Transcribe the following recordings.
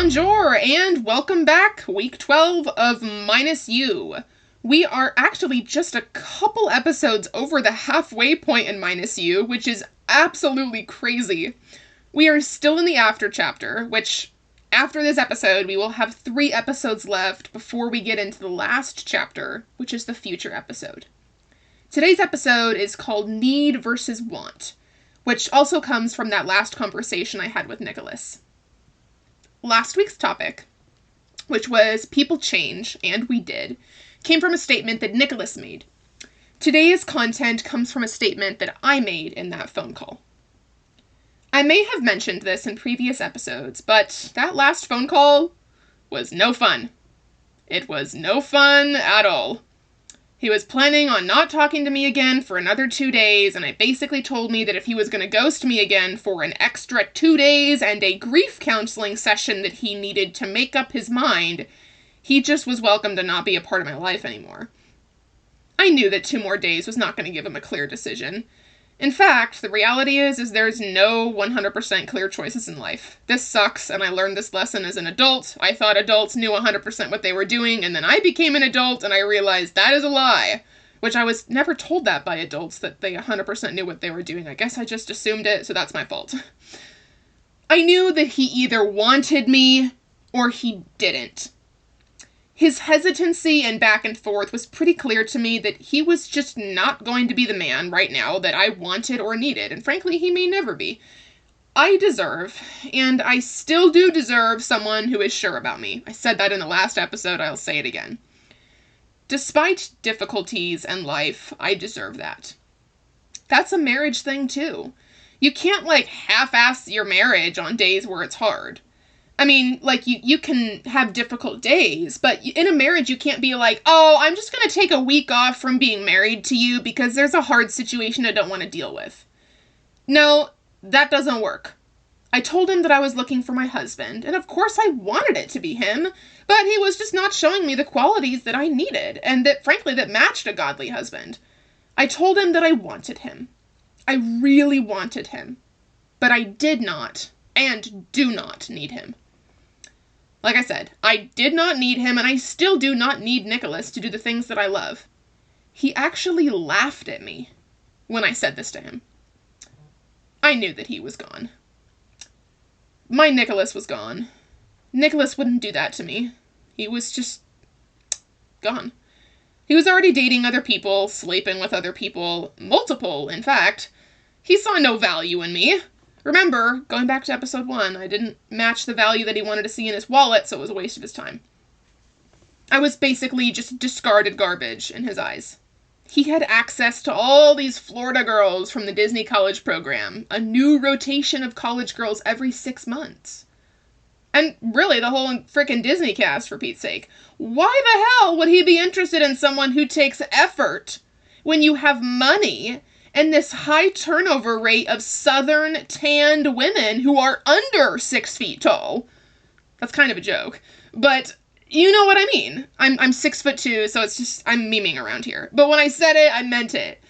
Bonjour, and welcome back, week 12 of Minus You. We are actually just a couple episodes over the halfway point in Minus You, which is absolutely crazy. We are still in the after chapter, which, after this episode, we will have 3 episodes left before we get into the last chapter, which is the future episode. Today's episode is called Need versus Want, which also comes from that last conversation I had with Nicholas. Last week's topic, which was people change, and we did, came from a statement that Nicholas made. Today's content comes from a statement that I made in that phone call. I may have mentioned this in previous episodes, but that last phone call was no fun. It was no fun at all. He was planning on not talking to me again for another 2 days, and I basically told me that if he was going to ghost me again for an extra 2 days and a grief counseling session that he needed to make up his mind, he just was welcome to not be a part of my life anymore. I knew that 2 more days was not going to give him a clear decision. In fact, the reality is there's no 100% clear choices in life. This sucks, and I learned this lesson as an adult. I thought adults knew 100% what they were doing, and then I became an adult, and I realized that is a lie. Which I was never told that by adults, that they 100% knew what they were doing. I guess I just assumed it, so that's my fault. I knew that he either wanted me, or he didn't. His hesitancy and back and forth was pretty clear to me that he was just not going to be the man right now that I wanted or needed, and frankly, he may never be. I deserve, and I still do deserve, someone who is sure about me. I said that in the last episode, I'll say it again. Despite difficulties in life, I deserve that. That's a marriage thing, too. You can't, half-ass your marriage on days where it's hard. I mean, you can have difficult days, but in a marriage you can't be like, oh, I'm just going to take a week off from being married to you because there's a hard situation I don't want to deal with. No, that doesn't work. I told him that I was looking for my husband, and of course I wanted it to be him, but he was just not showing me the qualities that I needed, and that, frankly, that matched a godly husband. I told him that I wanted him. I really wanted him. But I did not, and do not need him. Like I said, I did not need him, and I still do not need Nicholas to do the things that I love. He actually laughed at me when I said this to him. I knew that he was gone. My Nicholas was gone. Nicholas wouldn't do that to me. He was just gone. He was already dating other people, sleeping with other people, multiple, in fact. He saw no value in me. Remember, going back to episode 1, I didn't match the value that he wanted to see in his wallet, so it was a waste of his time. I was basically just discarded garbage in his eyes. He had access to all these Florida girls from the Disney college program, a new rotation of college girls every 6 months. And really, the whole frickin' Disney cast, for Pete's sake. Why the hell would he be interested in someone who takes effort when you have money and this high turnover rate of southern tanned women who are under 6 feet tall? That's kind of a joke, but you know what I mean. I'm 6'2", so it's just, I'm memeing around here. But when I said it, I meant it.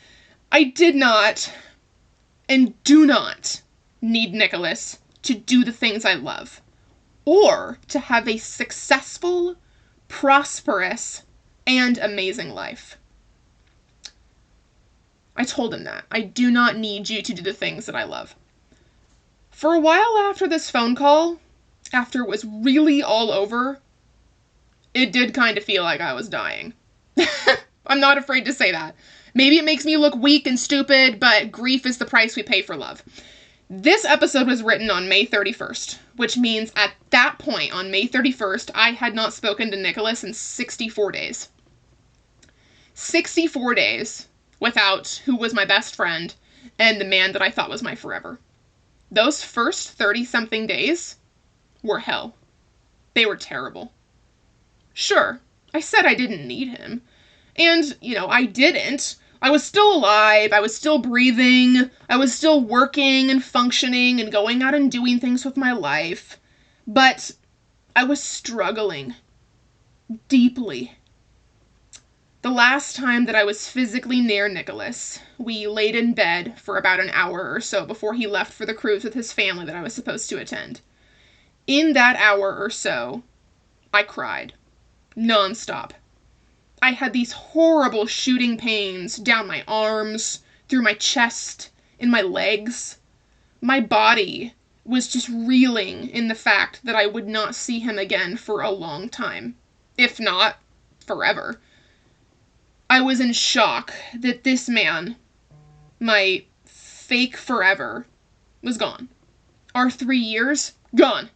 I did not, and do not, need Nicholas to do the things I love, or to have a successful, prosperous, and amazing life. I told him that. I do not need you to do the things that I love. For a while after this phone call, after it was really all over, it did kind of feel like I was dying. I'm not afraid to say that. Maybe it makes me look weak and stupid, but grief is the price we pay for love. This episode was written on May 31st, which means at that point, on May 31st, I had not spoken to Nicholas in 64 days. 64 days without who was my best friend and the man that I thought was my forever. Those first 30-something days were hell. They were terrible. Sure, I said I didn't need him. And, I didn't. I was still alive, I was still breathing, I was still working and functioning and going out and doing things with my life. But I was struggling. Deeply. The last time that I was physically near Nicholas, we laid in bed for about an hour or so before he left for the cruise with his family that I was supposed to attend. In that hour or so, I cried. Nonstop. I had these horrible shooting pains down my arms, through my chest, in my legs. My body was just reeling in the fact that I would not see him again for a long time, if not forever. I was in shock that this man, my fake forever, was gone. Our 3 years, gone.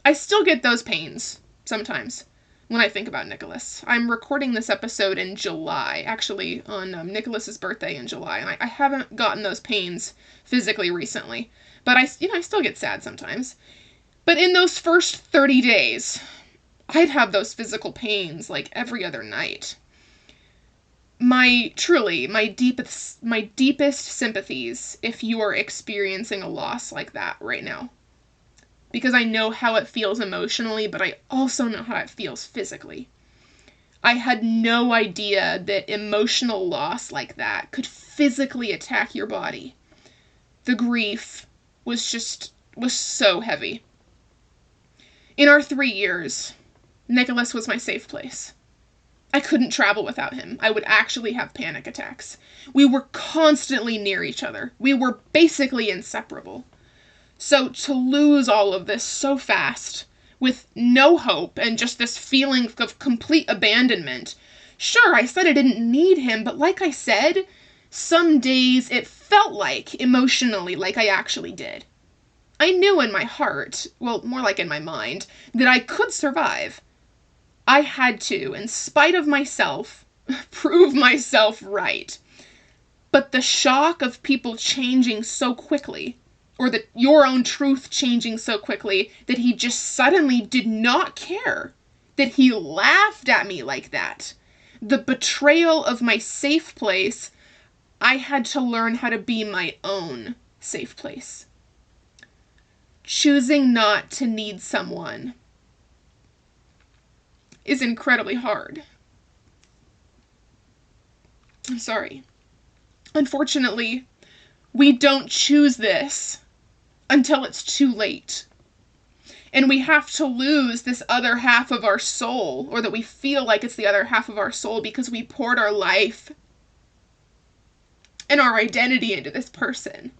I still get those pains sometimes when I think about Nicholas. I'm recording this episode in July, actually on Nicholas's birthday in July, and I haven't gotten those pains physically recently, but I still get sad sometimes. But in those first 30 days, I'd have those physical pains like every other night. My deepest sympathies if you are experiencing a loss like that right now. Because I know how it feels emotionally, but I also know how it feels physically. I had no idea that emotional loss like that could physically attack your body. The grief was so heavy. In our 3 years, Nicholas was my safe place. I couldn't travel without him. I would actually have panic attacks. We were constantly near each other. We were basically inseparable. So to lose all of this so fast, with no hope and just this feeling of complete abandonment. Sure, I said I didn't need him, but like I said, some days it felt like, emotionally, like I actually did. I knew in my heart, well, more like in my mind, that I could survive. I had to, in spite of myself, prove myself right. But the shock of people changing so quickly, or that your own truth changing so quickly, that he just suddenly did not care, that he laughed at me like that, the betrayal of my safe place, I had to learn how to be my own safe place. Choosing not to need someone is incredibly hard. I'm sorry. Unfortunately, we don't choose this until it's too late. And we have to lose this other half of our soul, or that we feel like it's the other half of our soul, because we poured our life and our identity into this person.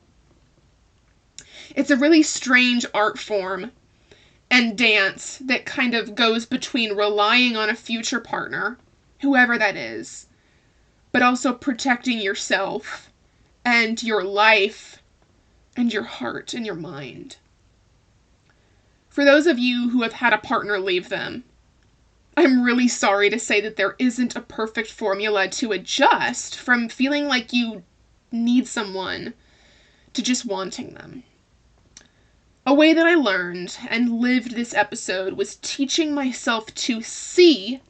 It's a really strange art form and dance that kind of goes between relying on a future partner, whoever that is, but also protecting yourself and your life and your heart and your mind. For those of you who have had a partner leave them, I'm really sorry to say that there isn't a perfect formula to adjust from feeling like you need someone to just wanting them. A way that I learned and lived this episode was teaching myself to see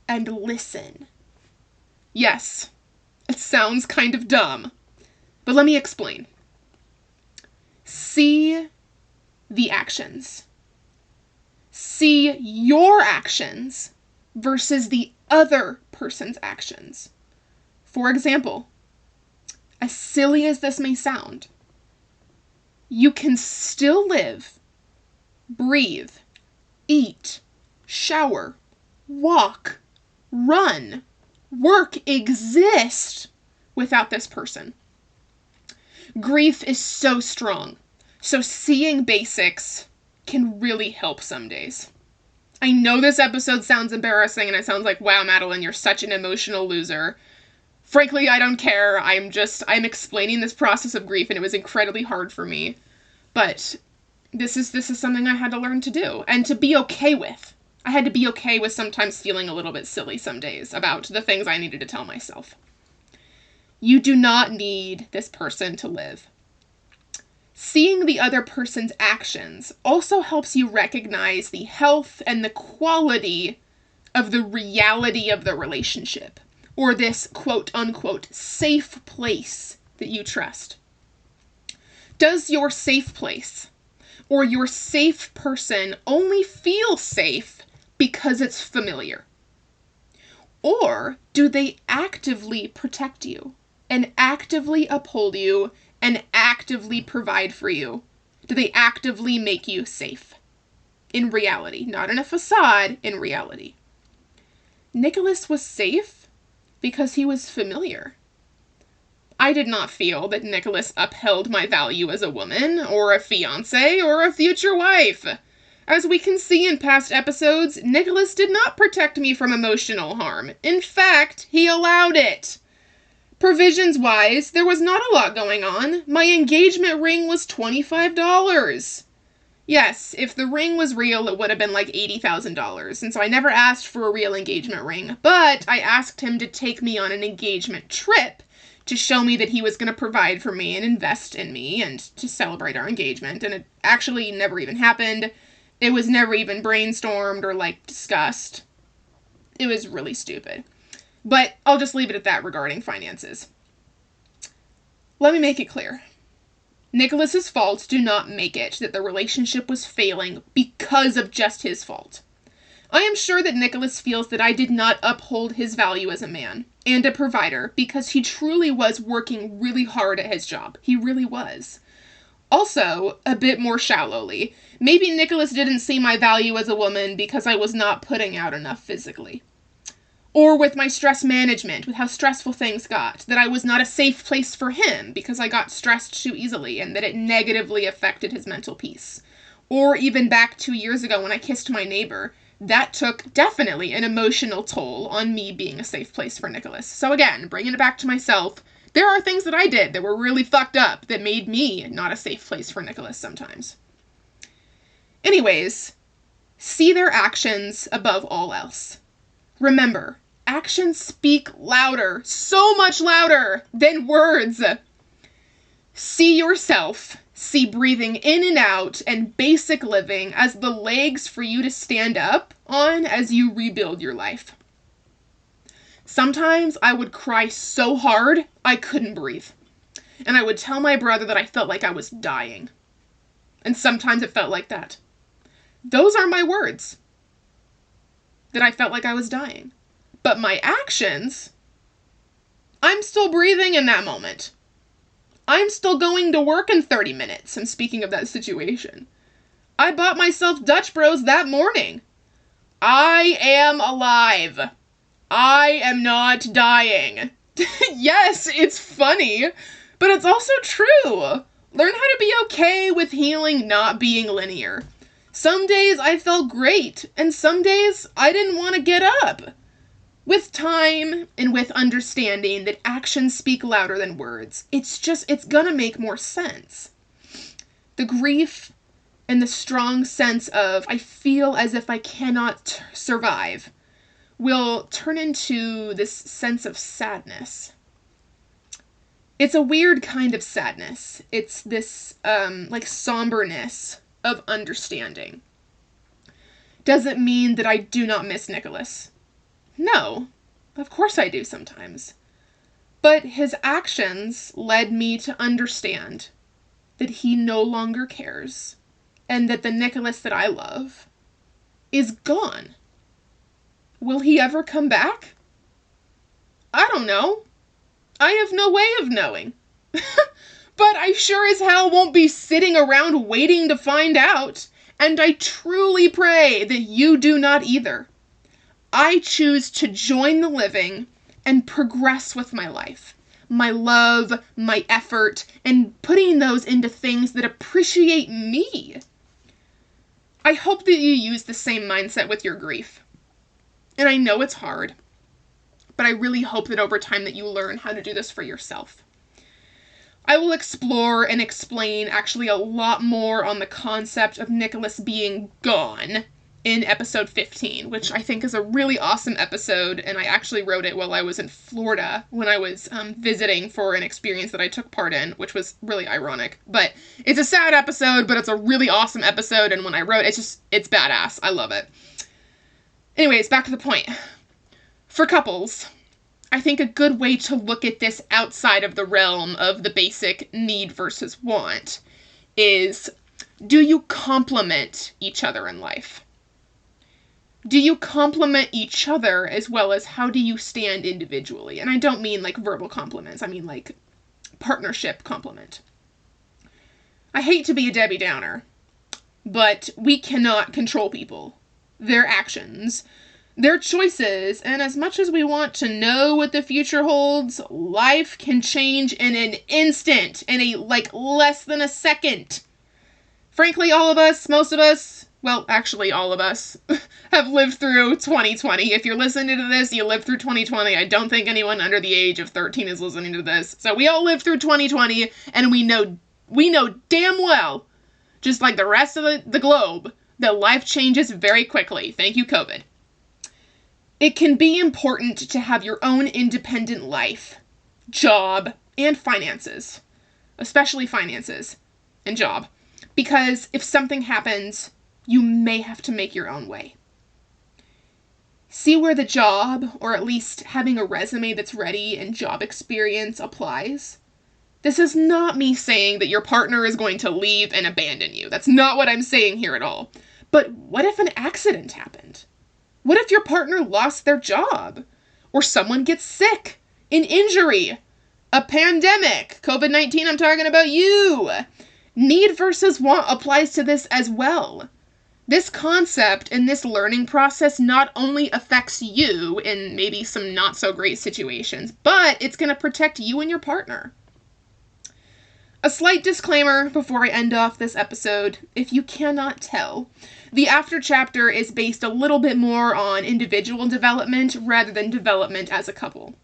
and listen. Yes, it sounds kind of dumb, but let me explain. See the actions. See your actions versus the other person's actions. For example, as silly as this may sound, you can still live, breathe, eat, shower, walk, run, work, exist without this person. Grief is so strong, so seeing basics can really help some days. I know this episode sounds embarrassing and it sounds like, wow, Madelyn, you're such an emotional loser. Frankly, I don't care. I'm explaining this process of grief, and it was incredibly hard for me. But this is something I had to learn to do and to be okay with. I had to be okay with sometimes feeling a little bit silly some days about the things I needed to tell myself. You do not need this person to live. Seeing the other person's actions also helps you recognize the health and the quality of the reality of the relationship, or this quote-unquote safe place that you trust. Does your safe place or your safe person only feel safe because it's familiar? Or do they actively protect you and actively uphold you and actively provide for you? Do they actively make you safe? In reality, not in a facade, in reality. Nicholas was safe because he was familiar. I did not feel that Nicholas upheld my value as a woman, or a fiancé, or a future wife. As we can see in past episodes, Nicholas did not protect me from emotional harm. In fact, he allowed it. Provisions-wise, there was not a lot going on. My engagement ring was $25. Yes, if the ring was real, it would have been like $80,000, and so I never asked for a real engagement ring, but I asked him to take me on an engagement trip to show me that he was going to provide for me and invest in me and to celebrate our engagement, and it actually never even happened. It was never even brainstormed or, discussed. It was really stupid. But I'll just leave it at that regarding finances. Let me make it clear. Nicholas's faults do not make it that the relationship was failing because of just his fault. I am sure that Nicholas feels that I did not uphold his value as a man and a provider because he truly was working really hard at his job. He really was. Also, a bit more shallowly, maybe Nicholas didn't see my value as a woman because I was not putting out enough physically. Or with my stress management, with how stressful things got, that I was not a safe place for him because I got stressed too easily and that it negatively affected his mental peace. Or even back 2 years ago when I kissed my neighbor, that took definitely an emotional toll on me being a safe place for Nicholas. So again, bringing it back to myself, there are things that I did that were really fucked up that made me not a safe place for Nicholas sometimes. Anyways, see their actions above all else. Remember, actions speak louder, so much louder than words. See yourself, see breathing in and out and basic living as the legs for you to stand up on as you rebuild your life. Sometimes I would cry so hard I couldn't breathe. And I would tell my brother that I felt like I was dying. And sometimes it felt like that. Those are my words. That I felt like I was dying. But my actions, I'm still breathing in that moment. I'm still going to work in 30 minutes. And speaking of that situation, I bought myself Dutch Bros that morning. I am alive. I am not dying. Yes, it's funny, but it's also true. Learn how to be okay with healing not being linear. Some days I felt great, and some days I didn't want to get up. With time and with understanding that actions speak louder than words, it's gonna make more sense. The grief and the strong sense of, I feel as if I cannot survive, will turn into this sense of sadness. It's a weird kind of sadness. It's this, somberness of understanding. Does it mean that I do not miss Nicholas? No, of course I do sometimes. But his actions led me to understand that he no longer cares, and that the Nicholas that I love is gone. Will he ever come back? I don't know. I have no way of knowing. But I sure as hell won't be sitting around waiting to find out, and I truly pray that you do not either. I choose to join the living and progress with my life, my love, my effort, and putting those into things that appreciate me. I hope that you use the same mindset with your grief. And I know it's hard, but I really hope that over time that you learn how to do this for yourself. I will explore and explain actually a lot more on the concept of Nicholas being gone in episode 15, which I think is a really awesome episode, and I actually wrote it while I was in Florida when I was visiting for an experience that I took part in, which was really ironic. But it's a sad episode, but it's a really awesome episode, and when I wrote it, it's badass. I love it. Anyways, back to the point. For couples, I think a good way to look at this outside of the realm of the basic need versus want is, do you complement each other in life? Do you complement each other as well as how do you stand individually? And I don't mean like verbal compliments. I mean like partnership compliment. I hate to be a Debbie Downer, but we cannot control people, their actions, their choices, and as much as we want to know what the future holds, life can change in an instant, in less than a second. Frankly, all of us, most of us, well, actually all of us, have lived through 2020. If you're listening to this, you lived through 2020. I don't think anyone under the age of 13 is listening to this. So we all lived through 2020, and we know damn well, just like the rest of the globe, that life changes very quickly. Thank you, COVID. It can be important to have your own independent life, job, and finances, especially finances and job, because if something happens, you may have to make your own way. See where the job, or at least having a resume that's ready and job experience applies. This is not me saying that your partner is going to leave and abandon you. That's not what I'm saying here at all. But what if an accident happened? What if your partner lost their job? Or someone gets sick? An injury? A pandemic? COVID-19, I'm talking about you. Need versus want applies to this as well. This concept and this learning process not only affects you in maybe some not so great situations, but it's going to protect you and your partner. A slight disclaimer before I end off this episode. If you cannot tell, the after chapter is based a little bit more on individual development rather than development as a couple.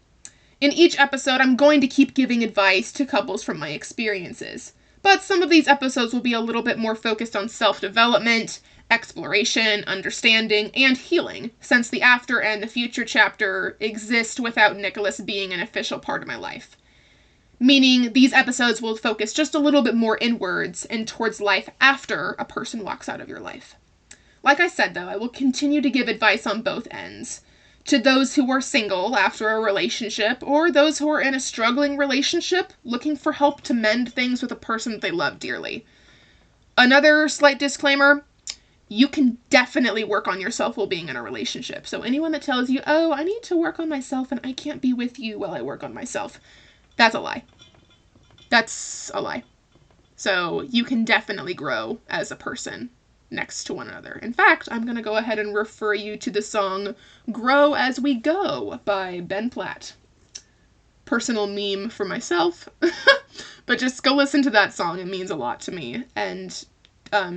In each episode, I'm going to keep giving advice to couples from my experiences, but some of these episodes will be a little bit more focused on self-development, exploration, understanding, and healing, since the after and the future chapter exist without Nicholas being an official part of my life. Meaning these episodes will focus just a little bit more inwards and towards life after a person walks out of your life. Like I said, though, I will continue to give advice on both ends. To those who are single after a relationship, or those who are in a struggling relationship looking for help to mend things with a person that they love dearly. Another slight disclaimer, you can definitely work on yourself while being in a relationship. So anyone that tells you, oh, I need to work on myself and I can't be with you while I work on myself, that's a lie. That's a lie. So you can definitely grow as a person next to one another. In fact, I'm going to go ahead and refer you to the song Grow As We Go by Ben Platt. Personal meme for myself, but just go listen to that song. It means a lot to me. And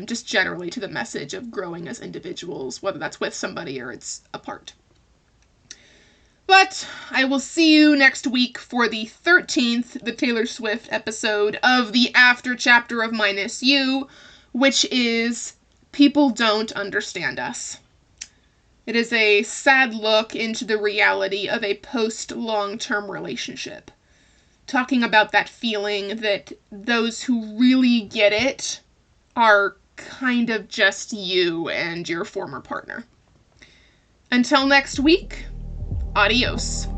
just generally to the message of growing as individuals, whether that's with somebody or it's apart. But I will see you next week for the 13th, the Taylor Swift episode of the after chapter of Minus You, which is People Don't Understand Us. It is a sad look into the reality of a post-long-term relationship, talking about that feeling that those who really get it are kind of just you and your former partner. Until next week, adios.